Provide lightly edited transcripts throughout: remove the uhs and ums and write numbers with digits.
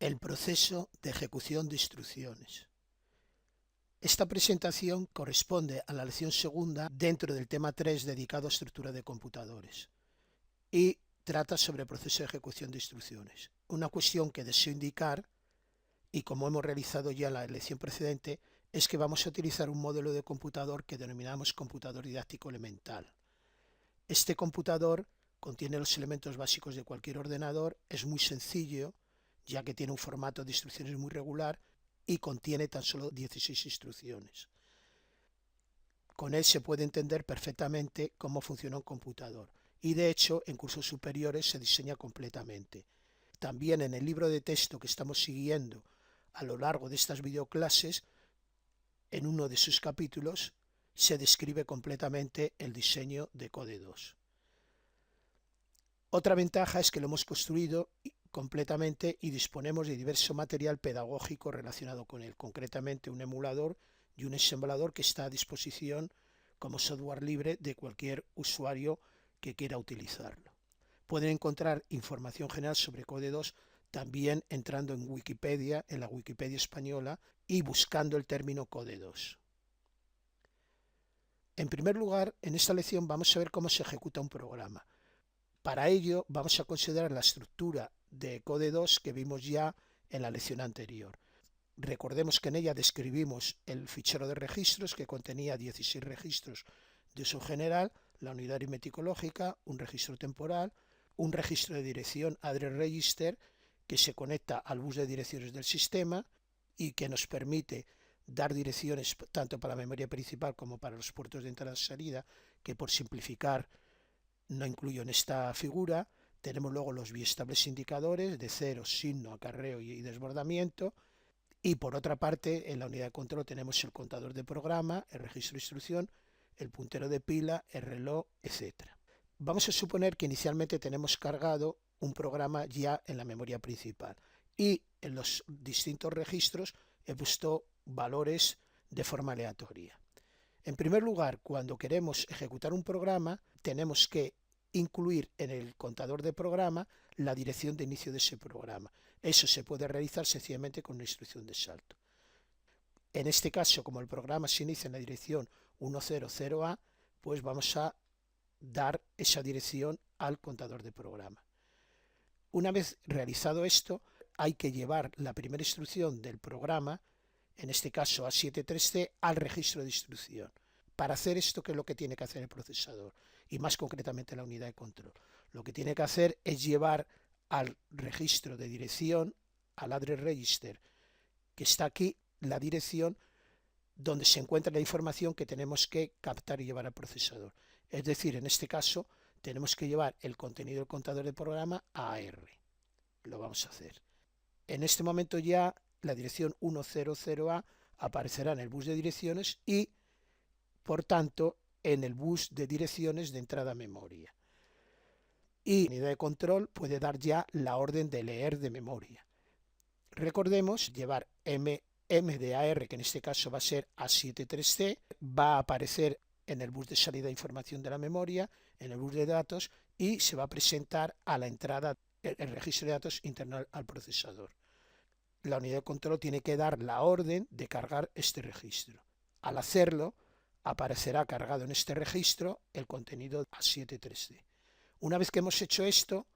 El proceso de ejecución de instrucciones. Esta presentación corresponde a la lección segunda dentro del tema 3 dedicado a estructura de computadores y trata sobre el proceso de ejecución de instrucciones. Una cuestión que deseo indicar, y como hemos realizado ya en la lección precedente, es que vamos a utilizar un modelo de computador que denominamos computador didáctico elemental. Este computador contiene los elementos básicos de cualquier ordenador, es muy sencillo, ya que tiene un formato de instrucciones muy regular y contiene tan solo 16 instrucciones. Con él se puede entender perfectamente cómo funciona un computador y de hecho en cursos superiores se diseña completamente. También en el libro de texto que estamos siguiendo a lo largo de estas videoclases, en uno de sus capítulos se describe completamente el diseño de Code 2. Otra ventaja es que lo hemos construido completamente y disponemos de diverso material pedagógico relacionado con él, concretamente un emulador y un ensamblador que está a disposición como software libre de cualquier usuario que quiera utilizarlo. Pueden encontrar información general sobre Code 2 también entrando en Wikipedia, en la Wikipedia española, y buscando el término Code 2. En primer lugar, en esta lección vamos a ver cómo se ejecuta un programa. Para ello vamos a considerar la estructura de Code 2 que vimos ya en la lección anterior. Recordemos que en ella describimos el fichero de registros que contenía 16 registros de uso general, la unidad aritmético lógica, un registro temporal, un registro de dirección address register que se conecta al bus de direcciones del sistema y que nos permite dar direcciones tanto para la memoria principal como para los puertos de entrada y salida, que por simplificar no incluyo en esta figura. Tenemos luego los biestables indicadores de cero, signo, acarreo y desbordamiento. Y por otra parte, en la unidad de control tenemos el contador de programa, el registro de instrucción, el puntero de pila, el reloj, etc. Vamos a suponer que inicialmente tenemos cargado un programa ya en la memoria principal y en los distintos registros he puesto valores de forma aleatoria. En primer lugar, cuando queremos ejecutar un programa, tenemos que incluir en el contador de programa la dirección de inicio de ese programa. Eso se puede realizar sencillamente con una instrucción de salto. En este caso, como el programa se inicia en la dirección 100A, pues vamos a dar esa dirección al contador de programa. Una vez realizado esto, hay que llevar la primera instrucción del programa, en este caso A73C, al registro de instrucción. Para hacer esto, ¿qué es lo que tiene que hacer el procesador? Y más concretamente la unidad de control. Lo que tiene que hacer es llevar al registro de dirección, al address register, que está aquí, la dirección donde se encuentra la información que tenemos que captar y llevar al procesador. Es decir, en este caso, tenemos que llevar el contenido del contador de programa a AR. Lo vamos a hacer. En este momento ya la dirección 100A aparecerá en el bus de direcciones y, por tanto, en el bus de direcciones de entrada a memoria. Y la unidad de control puede dar ya la orden de leer de memoria. Recordemos llevar M de AR, que en este caso va a ser A73C, va a aparecer en el bus de salida de información de la memoria, en el bus de datos, y se va a presentar a la entrada el registro de datos interno al procesador. La unidad de control tiene que dar la orden de cargar este registro. Al hacerlo, aparecerá cargado en este registro el contenido A73C. Una vez que hemos hecho esto,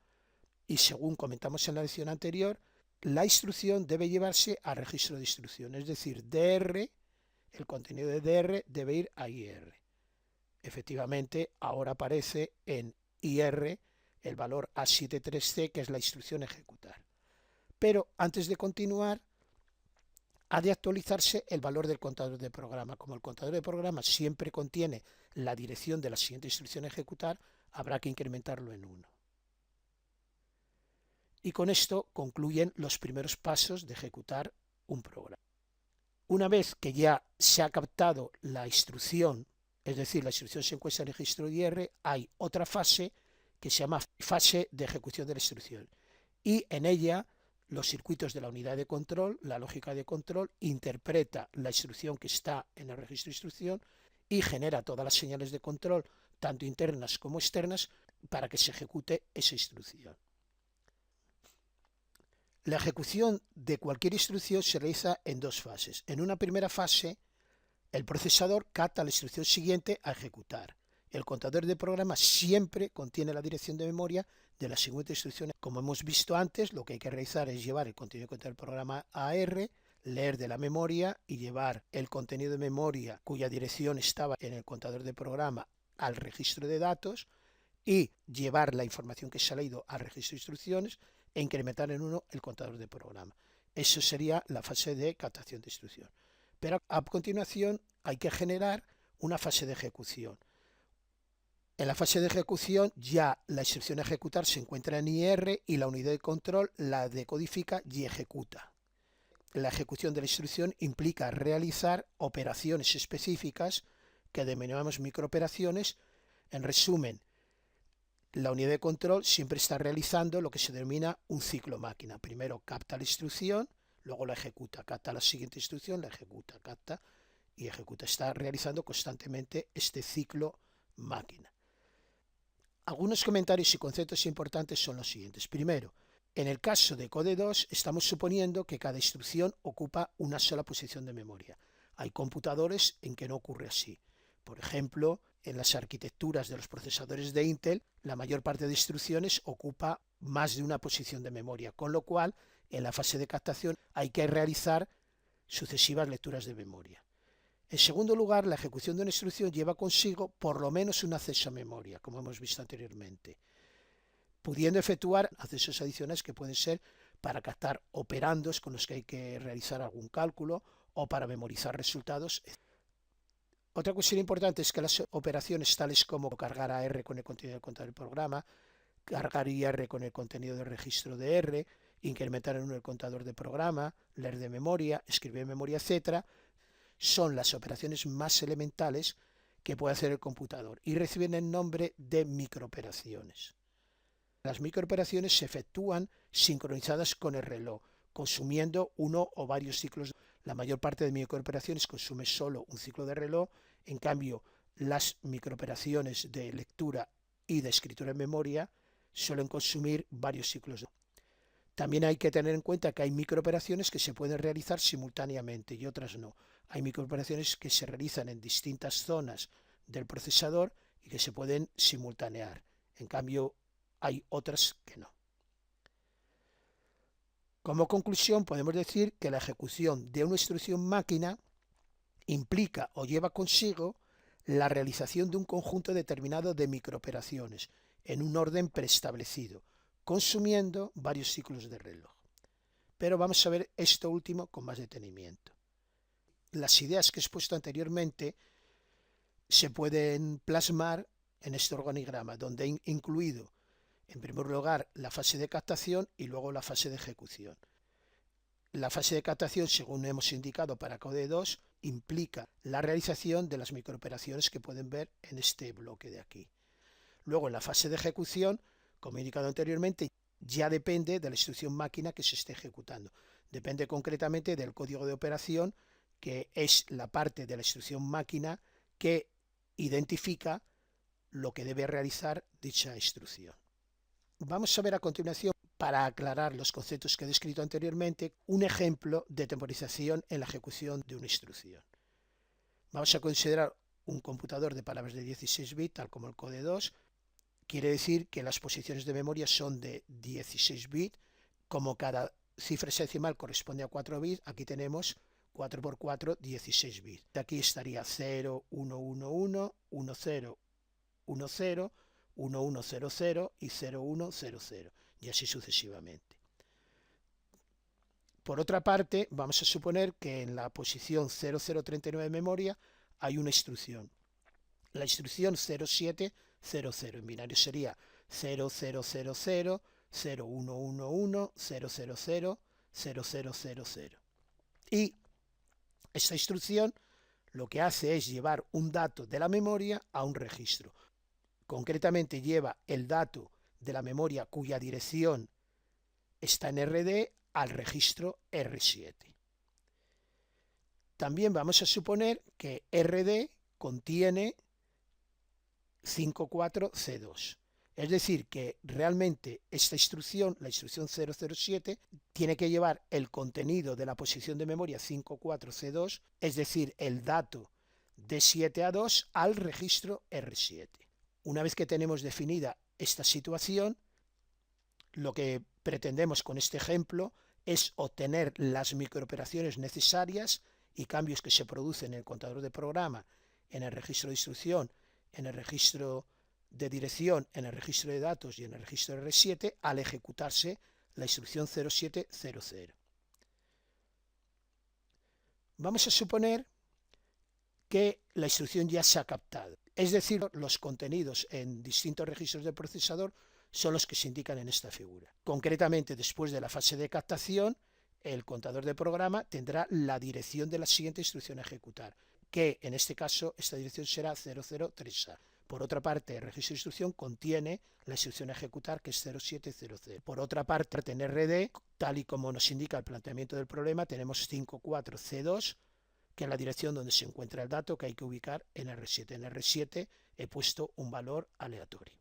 y según comentamos en la lección anterior, la instrucción debe llevarse a registro de instrucción, es decir, DR, el contenido de DR debe ir a IR. Efectivamente, ahora aparece en IR el valor A73C, que es la instrucción ejecutar. Pero antes de continuar, ha de actualizarse el valor del contador de programa. Como el contador de programa siempre contiene la dirección de la siguiente instrucción a ejecutar, habrá que incrementarlo en 1. Y con esto concluyen los primeros pasos de ejecutar un programa. Una vez que ya se ha captado la instrucción, es decir, la instrucción se encuentra en el registro IR, hay otra fase que se llama fase de ejecución de la instrucción. Y en ella los circuitos de la unidad de control, la lógica de control, interpreta la instrucción que está en el registro de instrucción y genera todas las señales de control, tanto internas como externas, para que se ejecute esa instrucción. La ejecución de cualquier instrucción se realiza en dos fases. En una primera fase, el procesador capta la instrucción siguiente a ejecutar. El contador de programa siempre contiene la dirección de memoria de la siguiente instrucción. Como hemos visto antes, lo que hay que realizar es llevar el contenido de cuenta del programa a R, leer de la memoria y llevar el contenido de memoria cuya dirección estaba en el contador de programa al registro de datos y llevar la información que se ha leído al registro de instrucciones e incrementar en 1 el contador de programa. Eso sería la fase de captación de instrucción. Pero a continuación hay que generar una fase de ejecución. En la fase de ejecución ya la instrucción a ejecutar se encuentra en IR y la unidad de control la decodifica y ejecuta. La ejecución de la instrucción implica realizar operaciones específicas que denominamos microoperaciones. En resumen, la unidad de control siempre está realizando lo que se denomina un ciclo máquina. Primero capta la instrucción, luego la ejecuta, capta la siguiente instrucción, la ejecuta, capta y ejecuta. Está realizando constantemente este ciclo máquina. Algunos comentarios y conceptos importantes son los siguientes. Primero, en el caso de Code 2 estamos suponiendo que cada instrucción ocupa una sola posición de memoria. Hay computadores en que no ocurre así. Por ejemplo, en las arquitecturas de los procesadores de Intel, la mayor parte de instrucciones ocupa más de una posición de memoria, con lo cual en la fase de captación hay que realizar sucesivas lecturas de memoria. En segundo lugar, la ejecución de una instrucción lleva consigo por lo menos un acceso a memoria, como hemos visto anteriormente, pudiendo efectuar accesos adicionales que pueden ser para captar operandos con los que hay que realizar algún cálculo o para memorizar resultados. Otra cuestión importante es que las operaciones tales como cargar a R con el contenido del contador del programa, cargar IR con el contenido del registro de R, incrementar en 1 el contador de programa, leer de memoria, escribir en memoria, etc., son las operaciones más elementales que puede hacer el computador y reciben el nombre de microoperaciones. Las microoperaciones se efectúan sincronizadas con el reloj, consumiendo uno o varios ciclos. La mayor parte de microoperaciones consume solo un ciclo de reloj, en cambio las microoperaciones de lectura y de escritura en memoria suelen consumir varios ciclos. También hay que tener en cuenta que hay microoperaciones que se pueden realizar simultáneamente y otras no. Hay microoperaciones que se realizan en distintas zonas del procesador y que se pueden simultanear. En cambio, hay otras que no. Como conclusión, podemos decir que la ejecución de una instrucción máquina implica o lleva consigo la realización de un conjunto determinado de microoperaciones en un orden preestablecido, consumiendo varios ciclos de reloj. Pero vamos a ver esto último con más detenimiento. Las ideas que he expuesto anteriormente se pueden plasmar en este organigrama, donde he incluido en primer lugar la fase de captación y luego la fase de ejecución. La fase de captación, según hemos indicado para Code 2, implica la realización de las microoperaciones que pueden ver en este bloque de aquí. Luego, en la fase de ejecución, como he indicado anteriormente, ya depende de la instrucción máquina que se esté ejecutando. Depende concretamente del código de operación, que es la parte de la instrucción máquina que identifica lo que debe realizar dicha instrucción. Vamos a ver a continuación, para aclarar los conceptos que he descrito anteriormente, un ejemplo de temporización en la ejecución de una instrucción. Vamos a considerar un computador de palabras de 16 bits, tal como el Code 2. Quiere decir que las posiciones de memoria son de 16 bits. Como cada cifra hexadecimal corresponde a 4 bits, aquí tenemos 4 por 4, 16 bits. Aquí estaría 0, 1, 1, 1, 1, 0, 1, 0, 1, 1, 0, 0 y 0, 1, 0, 0, y así sucesivamente. Por otra parte, vamos a suponer que en la posición 0039 de memoria hay una instrucción. La instrucción 0700 en binario sería 0000, 0111, 000, 0000. Y esta instrucción lo que hace es llevar un dato de la memoria a un registro. Concretamente lleva el dato de la memoria cuya dirección está en RD al registro R7. También vamos a suponer que RD contiene 54C2. Es decir, que realmente esta instrucción, la instrucción 007, tiene que llevar el contenido de la posición de memoria 54C2, es decir, el dato de 7 a 2 al registro R7. Una vez que tenemos definida esta situación, lo que pretendemos con este ejemplo es obtener las microoperaciones necesarias y cambios que se producen en el contador de programa, en el registro de instrucción, en el registro de dirección, en el registro de datos y en el registro R7 al ejecutarse la instrucción 0700. Vamos a suponer que la instrucción ya se ha captado, es decir, los contenidos en distintos registros del procesador son los que se indican en esta figura. Concretamente, después de la fase de captación, el contador de programa tendrá la dirección de la siguiente instrucción a ejecutar, que en este caso esta dirección será 003A. Por otra parte, el registro de instrucción contiene la instrucción a ejecutar, que es 0700. Por otra parte, en RD, tal y como nos indica el planteamiento del problema, tenemos 54C2, que es la dirección donde se encuentra el dato que hay que ubicar en R7. En R7 he puesto un valor aleatorio.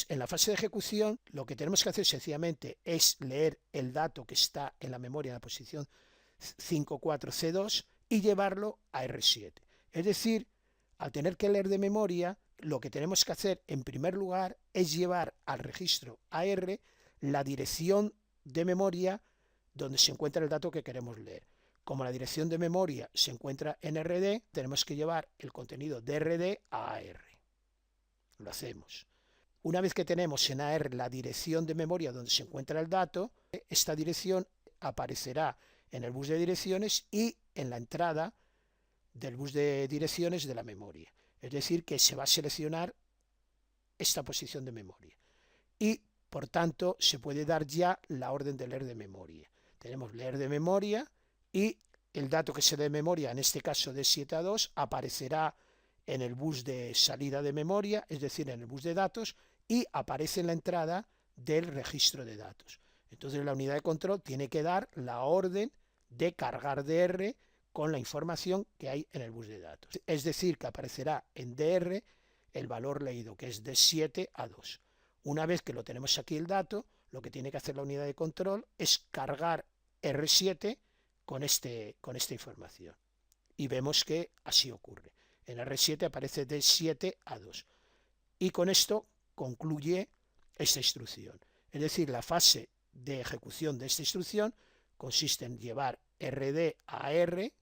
En la fase de ejecución, lo que tenemos que hacer sencillamente es leer el dato que está en la memoria en la posición 54C2 y llevarlo a R7. Es decir, al tener que leer de memoria, lo que tenemos que hacer en primer lugar es llevar al registro AR la dirección de memoria donde se encuentra el dato que queremos leer. Como la dirección de memoria se encuentra en RD, tenemos que llevar el contenido de RD a AR. Lo hacemos. Una vez que tenemos en AR la dirección de memoria donde se encuentra el dato, esta dirección aparecerá en el bus de direcciones y en la entrada del bus de direcciones de la memoria. Es decir, que se va a seleccionar esta posición de memoria. Y, por tanto, se puede dar ya la orden de leer de memoria. Tenemos leer de memoria y el dato que se lee de memoria, en este caso de 7 a 2, aparecerá en el bus de salida de memoria, es decir, en el bus de datos, y aparece en la entrada del registro de datos. Entonces la unidad de control tiene que dar la orden de cargar DR con la información que hay en el bus de datos. Es decir, que aparecerá en DR el valor leído, que es de 7 a 2. Una vez que lo tenemos aquí el dato, lo que tiene que hacer la unidad de control es cargar R7 con esta información. Y vemos que así ocurre. En R7 aparece de 7 a 2. Y con esto concluye esta instrucción. Es decir, la fase de ejecución de esta instrucción consiste en llevar RD a R,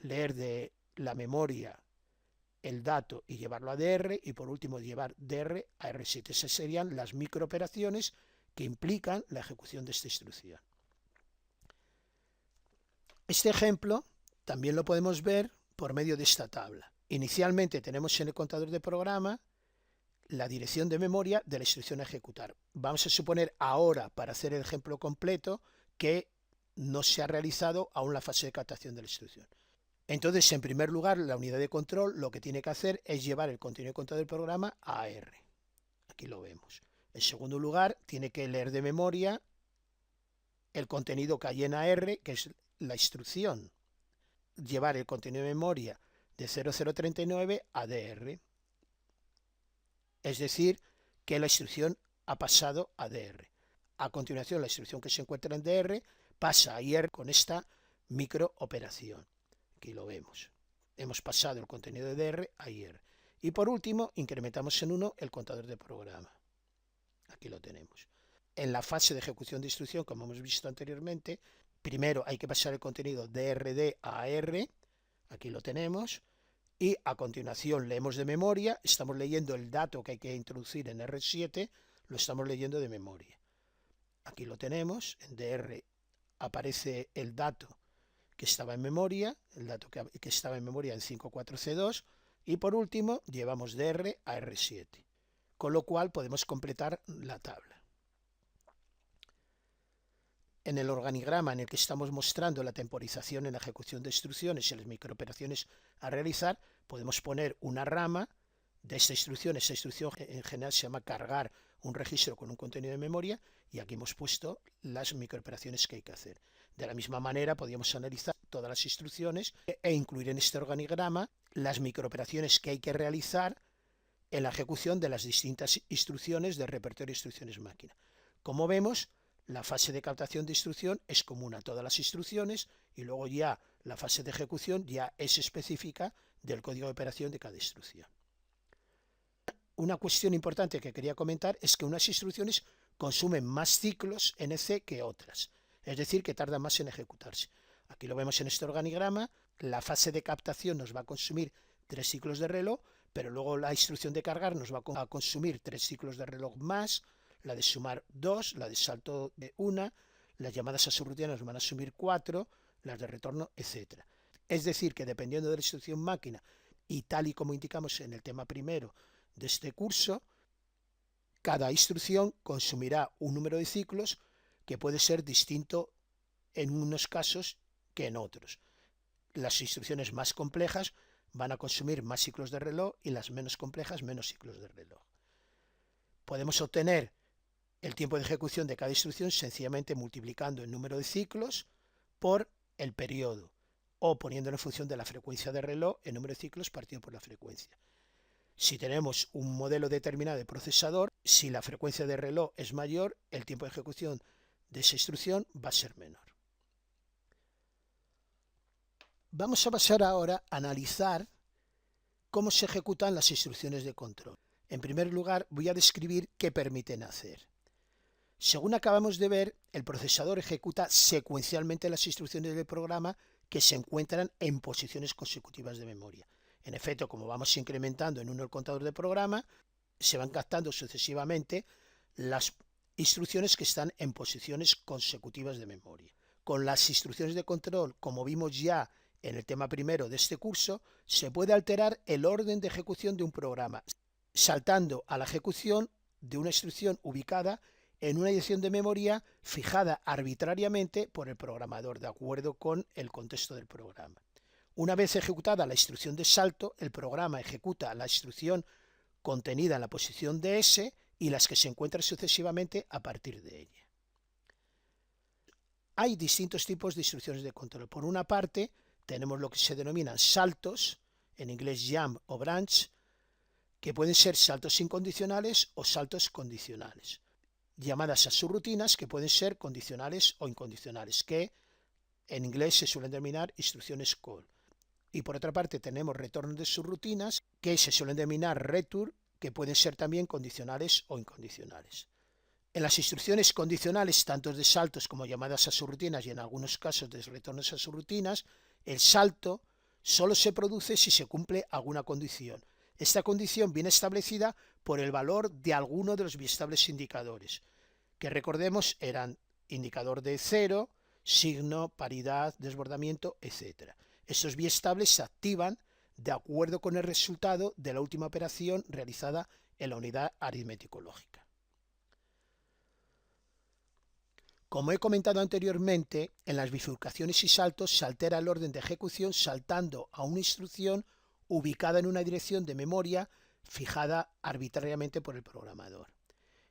leer de la memoria el dato y llevarlo a DR, y por último llevar DR a R7. Esas serían las microoperaciones que implican la ejecución de esta instrucción. Este ejemplo también lo podemos ver por medio de esta tabla. Inicialmente tenemos en el contador de programa la dirección de memoria de la instrucción a ejecutar. Vamos a suponer ahora, para hacer el ejemplo completo, que no se ha realizado aún la fase de captación de la instrucción. Entonces, en primer lugar, la unidad de control lo que tiene que hacer es llevar el contenido de contador del programa a AR. Aquí lo vemos. En segundo lugar, tiene que leer de memoria el contenido que hay en AR, que es la instrucción. Llevar el contenido de memoria de 0039 a DR. Es decir, que la instrucción ha pasado a DR. A continuación, la instrucción que se encuentra en DR pasa a IR con esta microoperación. Aquí lo vemos. Hemos pasado el contenido de DR a IR. Y por último, incrementamos en 1 el contador de programa. Aquí lo tenemos. En la fase de ejecución de instrucción, como hemos visto anteriormente, primero hay que pasar el contenido de RD a AR. Aquí lo tenemos. Y a continuación leemos de memoria. Estamos leyendo el dato que hay que introducir en R7. Lo estamos leyendo de memoria. Aquí lo tenemos. En DR aparece el dato que estaba en memoria, el dato que estaba en memoria en 54C2, y por último llevamos DR a R7, con lo cual podemos completar la tabla. En el organigrama en el que estamos mostrando la temporización en la ejecución de instrucciones y las microoperaciones a realizar, podemos poner una rama de esta instrucción. Esta instrucción en general se llama cargar un registro con un contenido de memoria, y aquí hemos puesto las microoperaciones que hay que hacer. De la misma manera podríamos analizar todas las instrucciones e incluir en este organigrama las microoperaciones que hay que realizar en la ejecución de las distintas instrucciones del repertorio de instrucciones máquina. Como vemos, la fase de captación de instrucción es común a todas las instrucciones y luego ya la fase de ejecución ya es específica del código de operación de cada instrucción. Una cuestión importante que quería comentar es que unas instrucciones consumen más ciclos NC que otras, es decir, que tardan más en ejecutarse. Aquí lo vemos en este organigrama, la fase de captación nos va a consumir 3 ciclos de reloj, pero luego la instrucción de cargar nos va a consumir 3 ciclos de reloj más, la de sumar 2, la de salto de 1, las llamadas a subrutina nos van a asumir 4, las de retorno, etc. Es decir, que dependiendo de la instrucción máquina y tal y como indicamos en el tema primero de este curso, cada instrucción consumirá un número de ciclos que puede ser distinto en unos casos que en otros. Las instrucciones más complejas van a consumir más ciclos de reloj y las menos complejas menos ciclos de reloj. Podemos obtener el tiempo de ejecución de cada instrucción sencillamente multiplicando el número de ciclos por el periodo o poniéndolo en función de la frecuencia de reloj, el número de ciclos partido por la frecuencia. Si tenemos un modelo determinado de procesador, si la frecuencia de reloj es mayor, el tiempo de ejecución de esa instrucción va a ser menor. Vamos a pasar ahora a analizar cómo se ejecutan las instrucciones de control. En primer lugar, voy a describir qué permiten hacer. Según acabamos de ver, el procesador ejecuta secuencialmente las instrucciones del programa que se encuentran en posiciones consecutivas de memoria. En efecto, como vamos incrementando en uno el contador de programa, se van captando sucesivamente las instrucciones que están en posiciones consecutivas de memoria. Con las instrucciones de control, como vimos ya en el tema primero de este curso, se puede alterar el orden de ejecución de un programa, saltando a la ejecución de una instrucción ubicada en una dirección de memoria fijada arbitrariamente por el programador, de acuerdo con el contexto del programa. Una vez ejecutada la instrucción de salto, el programa ejecuta la instrucción contenida en la posición de S y las que se encuentran sucesivamente a partir de ella. Hay distintos tipos de instrucciones de control. Por una parte, tenemos lo que se denominan saltos, en inglés jump o branch, que pueden ser saltos incondicionales o saltos condicionales. Llamadas a subrutinas, que pueden ser condicionales o incondicionales, que en inglés se suelen denominar instrucciones call. Y por otra parte tenemos retornos de subrutinas, que se suelen denominar return, que pueden ser también condicionales o incondicionales. En las instrucciones condicionales, tanto de saltos como llamadas a subrutinas y en algunos casos de retornos a subrutinas, el salto solo se produce si se cumple alguna condición. Esta condición viene establecida por el valor de alguno de los biestables indicadores, que recordemos eran indicador de cero, signo, paridad, desbordamiento, etc. Estos biestables se activan de acuerdo con el resultado de la última operación realizada en la unidad aritmético-lógica. Como he comentado anteriormente, en las bifurcaciones y saltos se altera el orden de ejecución saltando a una instrucción ubicada en una dirección de memoria fijada arbitrariamente por el programador.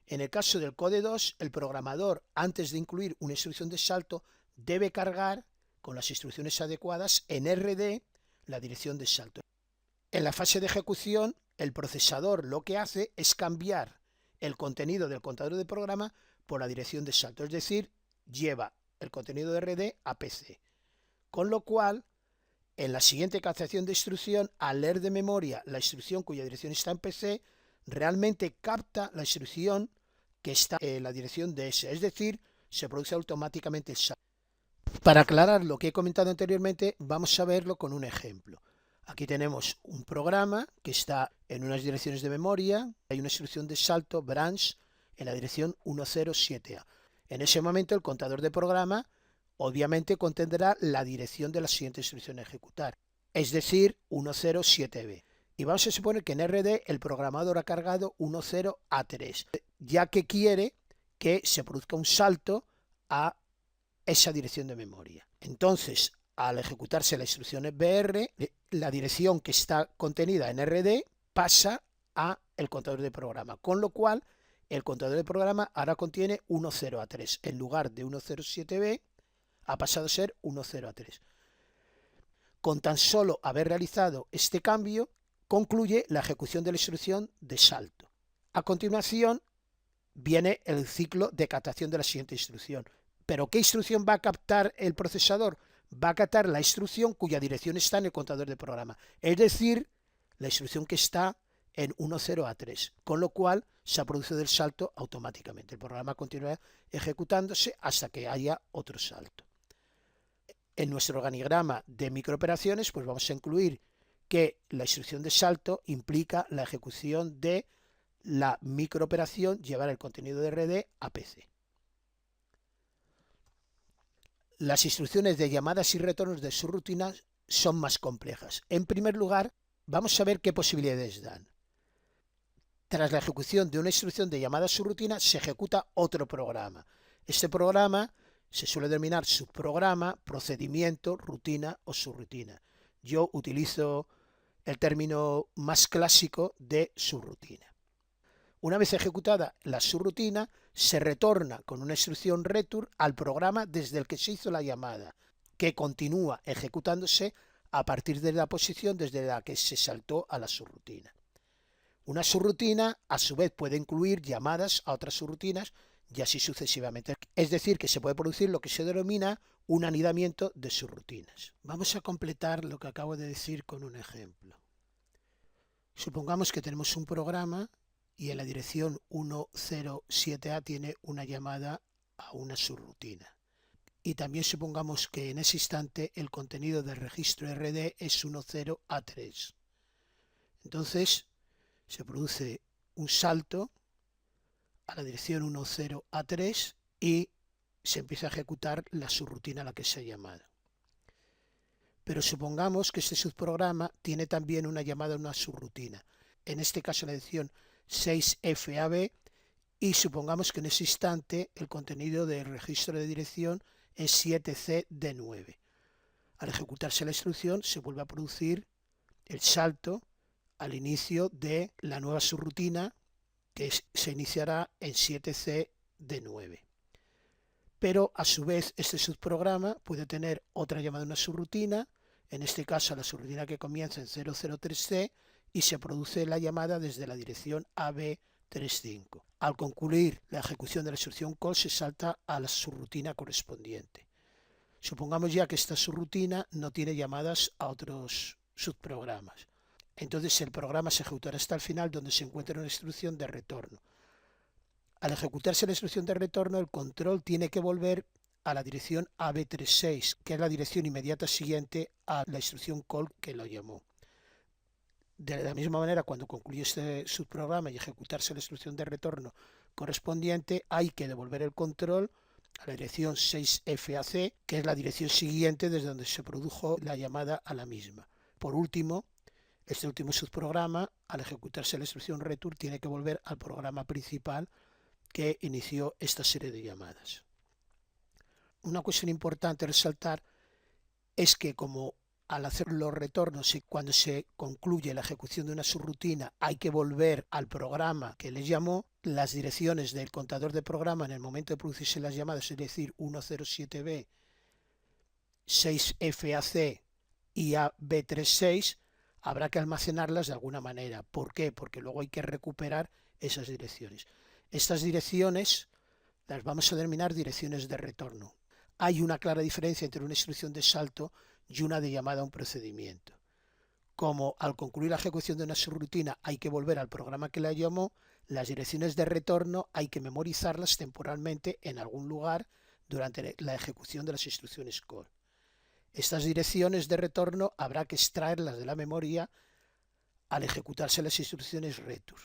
En el caso del Code 2, el programador, antes de incluir una instrucción de salto, debe cargar con las instrucciones adecuadas en RD la dirección de salto. En la fase de ejecución, el procesador lo que hace es cambiar el contenido del contador de programa por la dirección de salto, es decir, lleva el contenido de RD a PC. Con lo cual, en la siguiente captación de instrucción, al leer de memoria la instrucción cuya dirección está en PC, realmente capta la instrucción que está en la dirección de S, es decir, se produce automáticamente el salto. Para aclarar lo que he comentado anteriormente, vamos a verlo con un ejemplo. Aquí tenemos un programa que está en unas direcciones de memoria, hay una instrucción de salto, branch, en la dirección 107A. En ese momento el contador de programa obviamente contendrá la dirección de la siguiente instrucción a ejecutar, es decir, 107B. Y vamos a suponer que en RD el programador ha cargado 10A3, ya que quiere que se produzca un salto a esa dirección de memoria. Entonces, al ejecutarse la instrucción BR, la dirección que está contenida en RD pasa a el contador de programa, con lo cual el contador de programa ahora contiene 10A3. En lugar de 107B ha pasado a ser 10A3. Con tan solo haber realizado este cambio, concluye la ejecución de la instrucción de salto. A continuación viene el ciclo de captación de la siguiente instrucción. ¿Pero qué instrucción va a captar el procesador? Va a captar la instrucción cuya dirección está en el contador de programa, es decir, la instrucción que está en 10A3, con lo cual se ha producido el salto automáticamente. El programa continuará ejecutándose hasta que haya otro salto. En nuestro organigrama de microoperaciones, pues vamos a incluir que la instrucción de salto implica la ejecución de la microoperación llevar el contenido de RD a PC. Las instrucciones de llamadas y retornos de subrutinas son más complejas. En primer lugar, vamos a ver qué posibilidades dan. Tras la ejecución de una instrucción de llamada subrutina, se ejecuta otro programa. Este programa se suele denominar subprograma, procedimiento, rutina o subrutina. Yo utilizo el término más clásico de subrutina. Una vez ejecutada la subrutina, se retorna con una instrucción return al programa desde el que se hizo la llamada, que continúa ejecutándose a partir de la posición desde la que se saltó a la subrutina. Una subrutina, a su vez, puede incluir llamadas a otras subrutinas y así sucesivamente. Es decir, que se puede producir lo que se denomina un anidamiento de subrutinas. Vamos a completar lo que acabo de decir con un ejemplo. Supongamos que tenemos un programa y en la dirección 107A tiene una llamada a una subrutina. Y también supongamos que en ese instante el contenido del registro RD es 10A3. Entonces se produce un salto a la dirección 10A3 y se empieza a ejecutar la subrutina a la que se ha llamado. Pero supongamos que este subprograma tiene también una llamada a una subrutina, en este caso la dirección 6FAB, y supongamos que en ese instante el contenido del registro de dirección es 7CD9. Al ejecutarse la instrucción se vuelve a producir el salto al inicio de la nueva subrutina que se iniciará en 7CD9. Pero a su vez este subprograma puede tener otra llamada a una subrutina, en este caso la subrutina que comienza en 003C, y se produce la llamada desde la dirección AB35. Al concluir la ejecución de la instrucción call se salta a la subrutina correspondiente. Supongamos ya que esta subrutina no tiene llamadas a otros subprogramas. Entonces el programa se ejecutará hasta el final donde se encuentra una instrucción de retorno. Al ejecutarse la instrucción de retorno, el control tiene que volver a la dirección AB36, que es la dirección inmediata siguiente a la instrucción call que lo llamó. De la misma manera, cuando concluye este subprograma y ejecutarse la instrucción de retorno correspondiente, hay que devolver el control a la dirección 6FAC, que es la dirección siguiente desde donde se produjo la llamada a la misma. Por último, este último subprograma, al ejecutarse la instrucción return, tiene que volver al programa principal que inició esta serie de llamadas. Una cuestión importante a resaltar es que como al hacer los retornos y cuando se concluye la ejecución de una subrutina hay que volver al programa que les llamó, las direcciones del contador de programa en el momento de producirse las llamadas, es decir, 107B, 6FAC y AB36, habrá que almacenarlas de alguna manera. ¿Por qué? Porque luego hay que recuperar esas direcciones. Estas direcciones las vamos a denominar direcciones de retorno. Hay una clara diferencia entre una instrucción de salto y una de llamada a un procedimiento. Como al concluir la ejecución de una subrutina hay que volver al programa que la llamó, las direcciones de retorno hay que memorizarlas temporalmente en algún lugar durante la ejecución de las instrucciones call. Estas direcciones de retorno habrá que extraerlas de la memoria al ejecutarse las instrucciones return.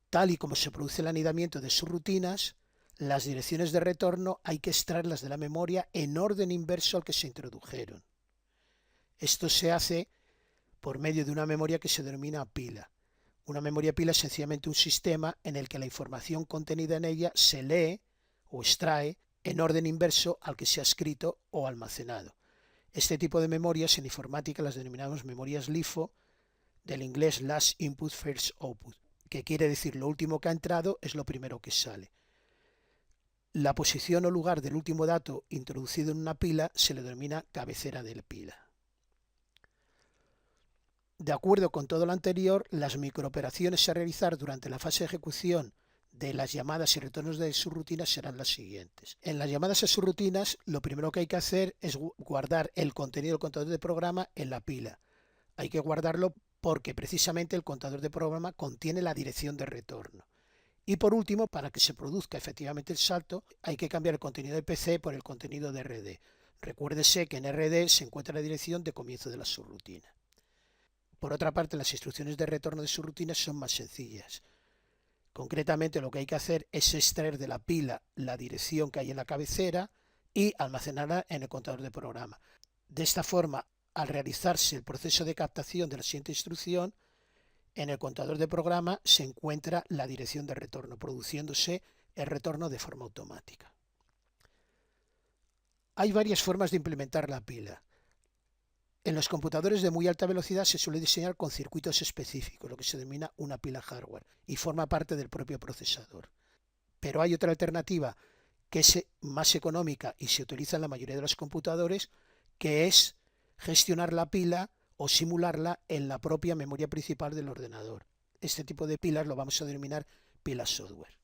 Tal y como se produce el anidamiento de subrutinas, las direcciones de retorno hay que extraerlas de la memoria en orden inverso al que se introdujeron. Esto se hace por medio de una memoria que se denomina pila. Una memoria pila es sencillamente un sistema en el que la información contenida en ella se lee o extrae en orden inverso al que se ha escrito o almacenado. Este tipo de memorias en informática las denominamos memorias LIFO, del inglés Last Input First Output, que quiere decir lo último que ha entrado es lo primero que sale. La posición o lugar del último dato introducido en una pila se le denomina cabecera de la pila. De acuerdo con todo lo anterior, las microoperaciones a realizar durante la fase de ejecución de las llamadas y retornos de subrutinas serán las siguientes. En las llamadas a subrutinas, lo primero que hay que hacer es guardar el contenido del contador de programa en la pila. Hay que guardarlo porque precisamente el contador de programa contiene la dirección de retorno. Y por último, para que se produzca efectivamente el salto, hay que cambiar el contenido de PC por el contenido de RD. Recuérdese que en RD se encuentra la dirección de comienzo de la subrutina. Por otra parte, las instrucciones de retorno de subrutinas son más sencillas. Concretamente, lo que hay que hacer es extraer de la pila la dirección que hay en la cabecera y almacenarla en el contador de programa. De esta forma, al realizarse el proceso de captación de la siguiente instrucción, en el contador de programa se encuentra la dirección de retorno, produciéndose el retorno de forma automática. Hay varias formas de implementar la pila. En los computadores de muy alta velocidad se suele diseñar con circuitos específicos, lo que se denomina una pila hardware, y forma parte del propio procesador. Pero hay otra alternativa que es más económica y se utiliza en la mayoría de los computadores, que es gestionar la pila o simularla en la propia memoria principal del ordenador. Este tipo de pilas lo vamos a denominar pilas software.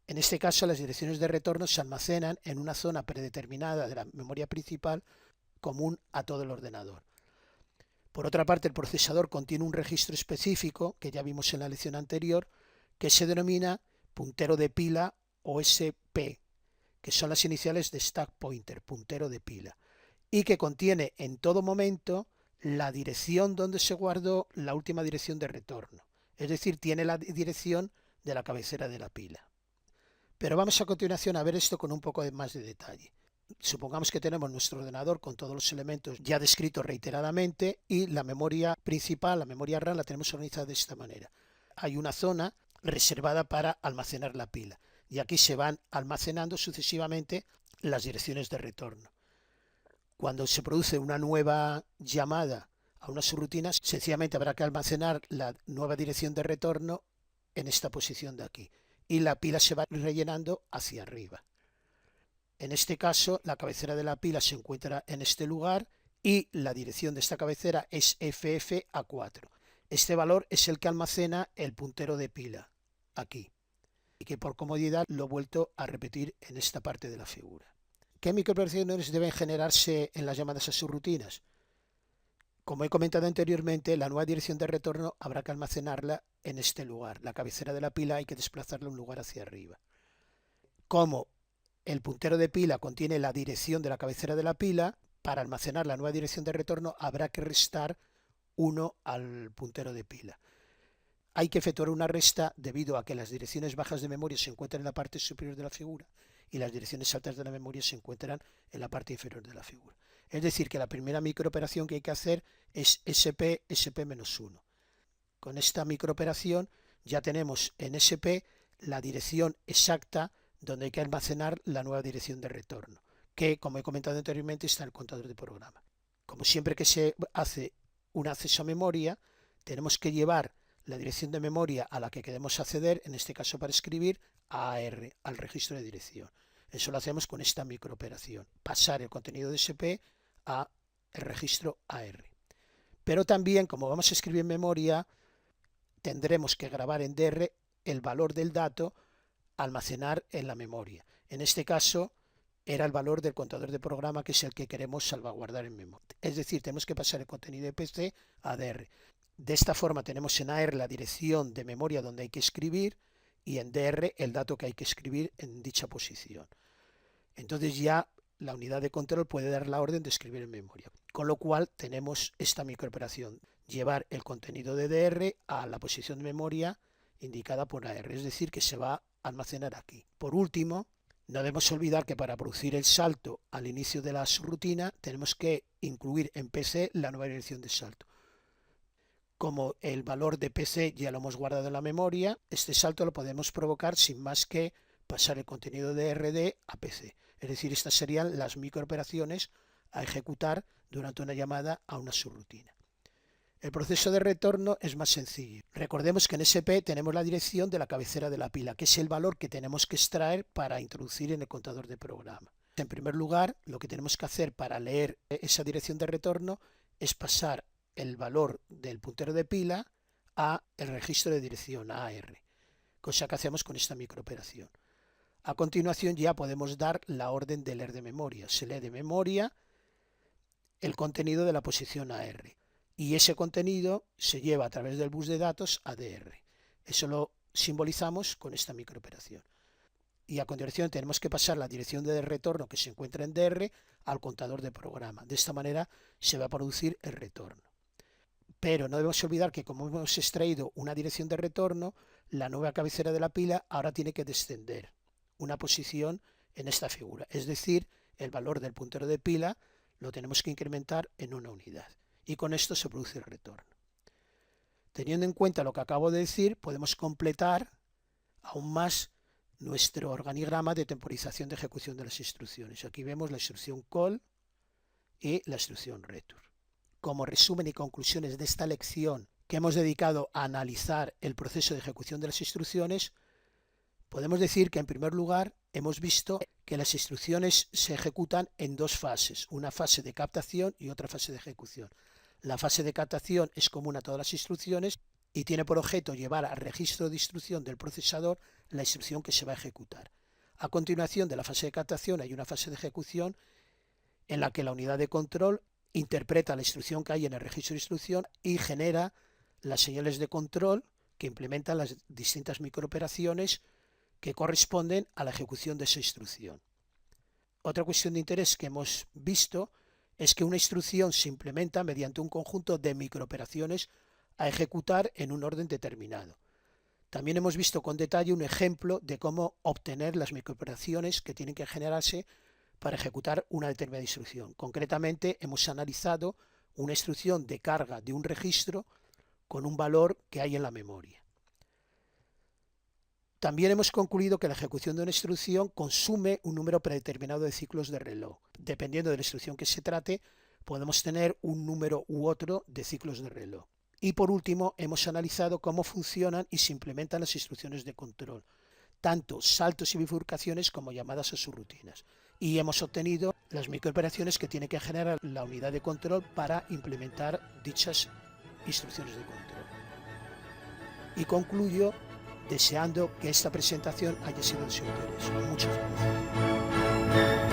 En este caso, las direcciones de retorno se almacenan en una zona predeterminada de la memoria principal común a todo el ordenador. Por otra parte, el procesador contiene un registro específico, que ya vimos en la lección anterior, que se denomina puntero de pila o SP, que son las iniciales de Stack Pointer, puntero de pila, y que contiene en todo momento la dirección donde se guardó la última dirección de retorno. Es decir, tiene la dirección de la cabecera de la pila. Pero vamos a continuación a ver esto con un poco más de detalle. Supongamos que tenemos nuestro ordenador con todos los elementos ya descritos reiteradamente y la memoria principal, la memoria RAM, la tenemos organizada de esta manera. Hay una zona reservada para almacenar la pila y aquí se van almacenando sucesivamente las direcciones de retorno. Cuando se produce una nueva llamada a una subrutina, sencillamente habrá que almacenar la nueva dirección de retorno en esta posición de aquí y la pila se va rellenando hacia arriba. En este caso, la cabecera de la pila se encuentra en este lugar y la dirección de esta cabecera es FFA4. Este valor es el que almacena el puntero de pila, aquí, y que por comodidad lo he vuelto a repetir en esta parte de la figura. ¿Qué microoperaciones deben generarse en las llamadas a subrutinas? Como he comentado anteriormente, la nueva dirección de retorno habrá que almacenarla en este lugar. La cabecera de la pila hay que desplazarla un lugar hacia arriba. Como el puntero de pila contiene la dirección de la cabecera de la pila, para almacenar la nueva dirección de retorno habrá que restar 1 al puntero de pila. Hay que efectuar una resta debido a que las direcciones bajas de memoria se encuentran en la parte superior de la figura y las direcciones altas de la memoria se encuentran en la parte inferior de la figura. Es decir, que la primera microoperación que hay que hacer es SP-SP-1. Con esta microoperación ya tenemos en SP la dirección exacta donde hay que almacenar la nueva dirección de retorno, que, como he comentado anteriormente, está en el contador de programa. Como siempre que se hace un acceso a memoria, tenemos que llevar la dirección de memoria a la que queremos acceder, en este caso para escribir, a AR, al registro de dirección. Eso lo hacemos con esta microoperación, pasar el contenido de SP a el registro AR. Pero también, como vamos a escribir en memoria, tendremos que grabar en DR el valor del dato almacenar en la memoria. En este caso era el valor del contador de programa, que es el que queremos salvaguardar en memoria. Es decir, tenemos que pasar el contenido de PC a DR. De esta forma tenemos en AR la dirección de memoria donde hay que escribir y en DR el dato que hay que escribir en dicha posición. Entonces ya la unidad de control puede dar la orden de escribir en memoria. Con lo cual tenemos esta microoperación, llevar el contenido de DR a la posición de memoria indicada por AR, es decir, que se va a almacenar aquí. Por último, no debemos olvidar que para producir el salto al inicio de la subrutina tenemos que incluir en PC la nueva dirección de salto. Como el valor de PC ya lo hemos guardado en la memoria, este salto lo podemos provocar sin más que pasar el contenido de RD a PC. Es decir, estas serían las microoperaciones a ejecutar durante una llamada a una subrutina. El proceso de retorno es más sencillo. Recordemos que en SP tenemos la dirección de la cabecera de la pila, que es el valor que tenemos que extraer para introducir en el contador de programa. En primer lugar, lo que tenemos que hacer para leer esa dirección de retorno es pasar el valor del puntero de pila a el registro de dirección AR, cosa que hacemos con esta microoperación. A continuación ya podemos dar la orden de leer de memoria. Se lee de memoria el contenido de la posición AR y ese contenido se lleva a través del bus de datos a DR. Eso lo simbolizamos con esta microoperación. Y a continuación tenemos que pasar la dirección de retorno que se encuentra en DR al contador de programa. De esta manera se va a producir el retorno. Pero no debemos olvidar que como hemos extraído una dirección de retorno, la nueva cabecera de la pila ahora tiene que descender una posición en esta figura. Es decir, el valor del puntero de pila lo tenemos que incrementar en una unidad. Y con esto se produce el retorno. Teniendo en cuenta lo que acabo de decir, podemos completar aún más nuestro organigrama de temporización de ejecución de las instrucciones. Aquí vemos la instrucción call y la instrucción return. Como resumen y conclusiones de esta lección que hemos dedicado a analizar el proceso de ejecución de las instrucciones, podemos decir que en primer lugar hemos visto que las instrucciones se ejecutan en dos fases, una fase de captación y otra fase de ejecución. La fase de captación es común a todas las instrucciones y tiene por objeto llevar al registro de instrucción del procesador la instrucción que se va a ejecutar. A continuación de la fase de captación hay una fase de ejecución en la que la unidad de control interpreta la instrucción que hay en el registro de instrucción y genera las señales de control que implementan las distintas microoperaciones que corresponden a la ejecución de esa instrucción. Otra cuestión de interés que hemos visto es que una instrucción se implementa mediante un conjunto de microoperaciones a ejecutar en un orden determinado. También hemos visto con detalle un ejemplo de cómo obtener las microoperaciones que tienen que generarse para ejecutar una determinada instrucción. Concretamente, hemos analizado una instrucción de carga de un registro con un valor que hay en la memoria. También hemos concluido que la ejecución de una instrucción consume un número predeterminado de ciclos de reloj. Dependiendo de la instrucción que se trate, podemos tener un número u otro de ciclos de reloj. Y por último, hemos analizado cómo funcionan y se implementan las instrucciones de control, tanto saltos y bifurcaciones como llamadas a subrutinas. Y hemos obtenido las microoperaciones que tiene que generar la unidad de control para implementar dichas instrucciones de control. Y concluyo deseando que esta presentación haya sido de su interés. Muchas gracias.